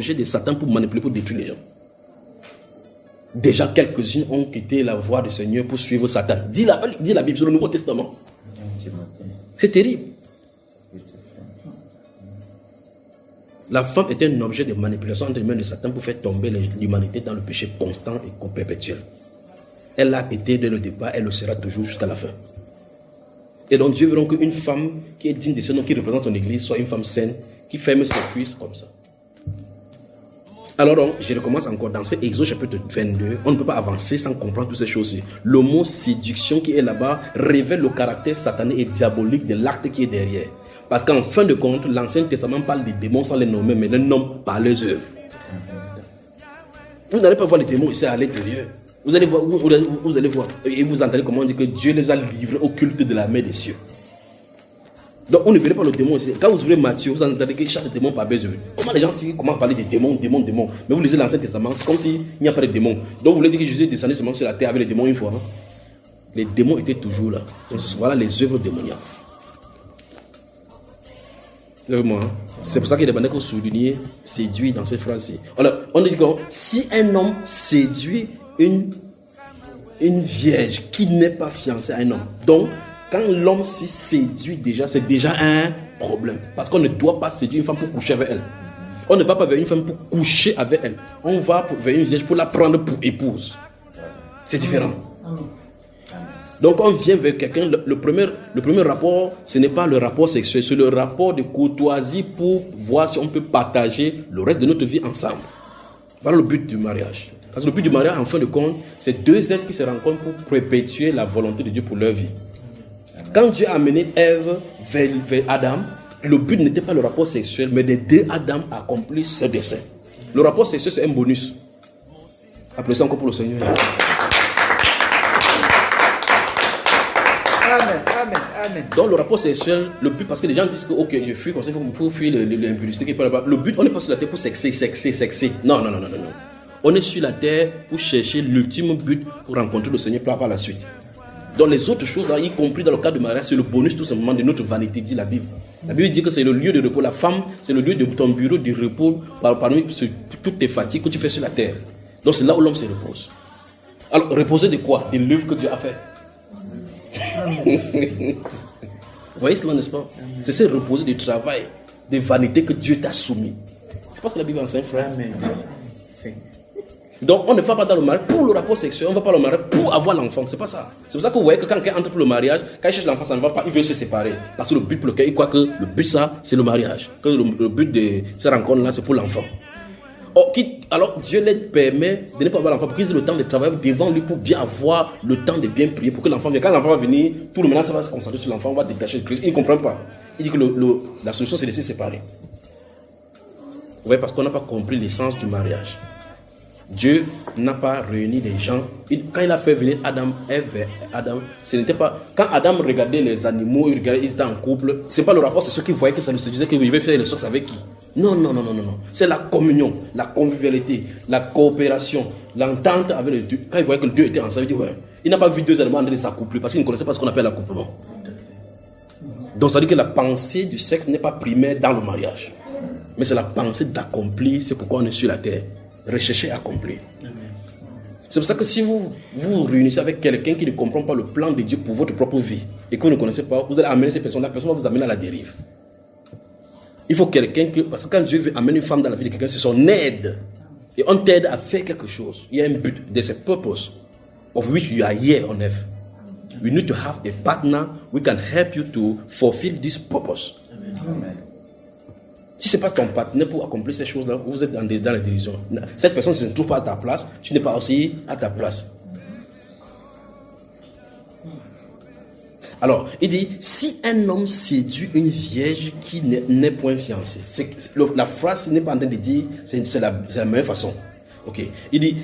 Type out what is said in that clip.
objet de Satan pour manipuler, pour détruire les gens. Déjà, quelques-unes ont quitté la voie du Seigneur pour suivre Satan. Dis la Bible sur le Nouveau Testament. C'est terrible. La femme est un objet de manipulation entre les mains de Satan pour faire tomber l'humanité dans le péché constant et perpétuel. Elle a été dès le départ, elle le sera toujours jusqu'à la fin. Et donc Dieu veut qu'une femme qui est digne de ce nom, qui représente son église, soit une femme saine, qui ferme ses cuisses comme ça. Alors donc, je recommence encore dans ce Exode chapitre 22, on ne peut pas avancer sans comprendre toutes ces choses-ci. Le mot séduction qui est là-bas révèle le caractère satanique et diabolique de l'acte qui est derrière. Parce qu'en fin de compte, l'Ancien Testament parle des démons sans les nommer, mais les nomme par leurs œuvres. Vous n'allez pas voir les démons ici à l'intérieur. Vous allez voir, et vous entendez comment on dit que Dieu les a livrés au culte de la main des cieux. Donc on ne verrait pas le démon ici. Quand vous ouvrez Matthieu, vous entendez que chaque démon par besoin. Comment les gens comment parler de démons. Mais vous lisez l'Ancien Testament, c'est comme s'il n'y a pas de démons. Donc vous voulez dire que Jésus est descendu seulement sur la terre avec les démons une fois. Hein? Les démons étaient toujours là. Donc voilà les œuvres démoniaques. C'est pour ça qu'il est demandé qu'on souligne séduit dans cette phrase-ci. Alors, on dit que si un homme séduit une vierge qui n'est pas fiancée à un homme, donc quand l'homme s'y séduit déjà, c'est déjà un problème. Parce qu'on ne doit pas séduire une femme pour coucher avec elle. On ne va pas vers une femme pour coucher avec elle. On va vers une vierge pour la prendre pour épouse. C'est différent. Donc on vient vers quelqu'un, le premier rapport, ce n'est pas le rapport sexuel, c'est le rapport de courtoisie pour voir si on peut partager le reste de notre vie ensemble. Voilà le but du mariage. Parce que le but du mariage, en fin de compte, c'est deux êtres qui se rencontrent pour perpétuer la volonté de Dieu pour leur vie. Quand Dieu a amené Ève vers Adam, le but n'était pas le rapport sexuel, mais les deux Adam accomplissent ce dessein. Le rapport sexuel, c'est un bonus. Applaudissez encore pour le Seigneur. Amen. Donc le rapport sexuel, le but, parce que les gens disent que ok, je fuis comme ça, il faut fuir l'impudicité qui est pas là-bas. Le but, on n'est pas sur la terre pour sexer. Non. On est sur la terre pour chercher l'ultime but pour rencontrer le Seigneur par la suite. Donc les autres choses, là, y compris dans le cas du mariage, c'est le bonus tout simplement de notre vanité, dit la Bible. La Bible dit que c'est le lieu de repos. La femme, c'est le lieu de ton bureau de repos parmi toutes tes fatigues que tu fais sur la terre. Donc c'est là où l'homme se repose. Alors, reposer de quoi? De l'œuvre que Dieu a fait. Vous voyez cela, n'est-ce pas? C'est ce reposer du travail, des vanités que Dieu t'a soumis. C'est pas ce que la Bible enseigne, frère. Donc on ne va pas dans le mariage pour le rapport sexuel, on ne va pas dans le mariage pour avoir l'enfant. C'est pas ça. C'est pour ça que vous voyez que quand quelqu'un entre pour le mariage, quand il cherche l'enfant, ça ne va pas, il veut se séparer. Parce que le but pour lequel il croit que le but ça, c'est le mariage. Que le but de ces rencontres-là, c'est pour l'enfant. Alors Dieu les permet de ne pas avoir l'enfant pour qu'ils aient le temps de travailler devant lui pour bien avoir le temps de bien prier pour que l'enfant vienne. Quand l'enfant va venir, tout le monde ça va se concentrer sur l'enfant, on va détacher le Christ. Il ne comprend pas. Il dit que la solution c'est de se séparer. Vous voyez, parce qu'on n'a pas compris l'essence du mariage. Dieu n'a pas réuni des gens. Quand il a fait venir Adam, Ève, Adam, ce n'était pas. Quand Adam regardait les animaux, il était en couple. Ce n'est pas le rapport, c'est ce qu'il voyait que ça lui se disait qu'il devait faire le sexe avec qui. Non. C'est la communion, la convivialité, la coopération, l'entente avec les deux. Quand il voyait que les deux étaient ensemble, il dit ouais. Il n'a pas vu deux animaux en train de s'accoupler parce qu'il ne connaissait pas ce qu'on appelle l'accouplement. Donc ça veut dire que la pensée du sexe n'est pas primaire dans le mariage. Mais c'est la pensée d'accomplir, c'est pourquoi on est sur la terre. Rechercher et accomplir. C'est pour ça que si vous vous réunissez avec quelqu'un qui ne comprend pas le plan de Dieu pour votre propre vie et que vous ne connaissez pas, vous allez amener cette personne, la personne va vous amener à la dérive. Il faut quelqu'un parce que quand Dieu veut amener une femme dans la vie de quelqu'un, c'est son aide. Et on t'aide à faire quelque chose. Il y a un but. There's a purpose of which you are here on earth. We need to have a partner who can help you to fulfill this purpose. Amen. Si ce n'est pas ton partenaire pour accomplir ces choses-là, vous êtes dans la dérision. Cette personne ne se trouve pas à ta place, tu n'es pas aussi à ta place. Alors, il dit, si un homme séduit une vierge qui n'est point fiancée, la phrase n'est pas en train de dire, c'est la meilleure façon. Ok. Il dit,